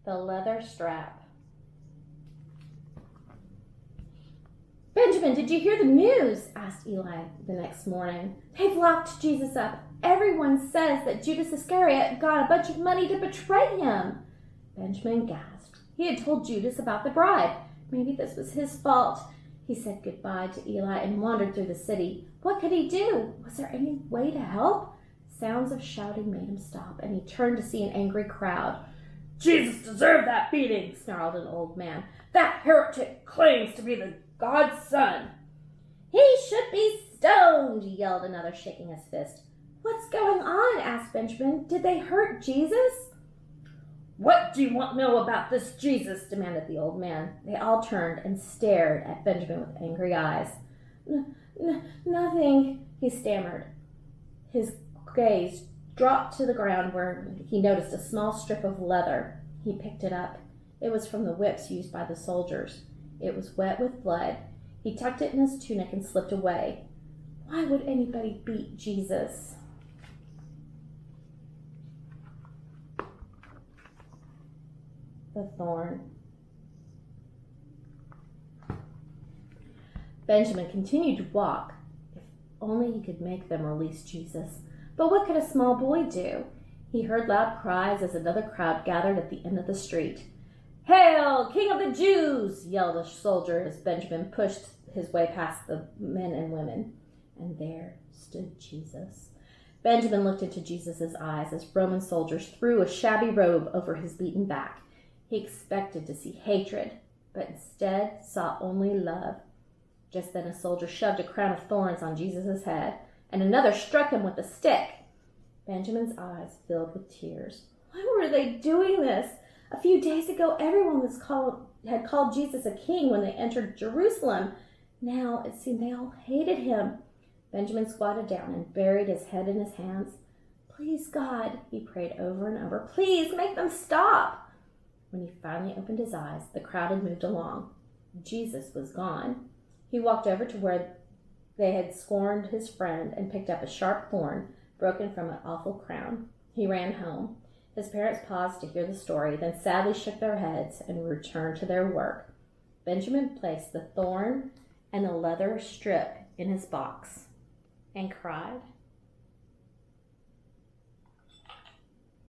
The leather strap. "Benjamin, did you hear the news?" asked Eli the next morning. "They've locked Jesus up. Everyone says that Judas Iscariot got a bunch of money to betray him." Benjamin gasped. He had told Judas about the bribe. Maybe this was his fault. He said goodbye to Eli and wandered through the city. What could he do? Was there any way to help? Sounds of shouting made him stop, and he turned to see an angry crowd. "Jesus deserved that beating," snarled an old man. "That heretic claims to be the God's son." "He should be stoned," yelled another, shaking his fist. "What's going on?" asked Benjamin. "Did they hurt Jesus?" "What do you want to know about this Jesus?" demanded the old man. They all turned and stared at Benjamin with angry eyes. Nothing, he stammered. His gaze dropped to the ground where he noticed a small strip of leather. He picked it up. It was from the whips used by the soldiers. It was wet with blood. He tucked it in his tunic and slipped away. Why would anybody beat Jesus? The thorn. Benjamin continued to walk. If only he could make them release Jesus. But what could a small boy do? He heard loud cries as another crowd gathered at the end of the street. "Hail, King of the Jews!" yelled a soldier as Benjamin pushed his way past the men and women. And there stood Jesus. Benjamin looked into Jesus' eyes as Roman soldiers threw a shabby robe over his beaten back. He expected to see hatred, but instead saw only love. Just then a soldier shoved a crown of thorns on Jesus' head, and another struck him with a stick. Benjamin's eyes filled with tears. Why were they doing this? A few days ago, everyone had called Jesus a king when they entered Jerusalem. Now it seemed they all hated him. Benjamin squatted down and buried his head in his hands. "Please, God," he prayed over and over, "please make them stop." When he finally opened his eyes, the crowd had moved along. Jesus was gone. He walked over to where they had scorned his friend and picked up a sharp thorn broken from an awful crown. He ran home. His parents paused to hear the story, then sadly shook their heads and returned to their work. Benjamin placed the thorn and the leather strip in his box and cried.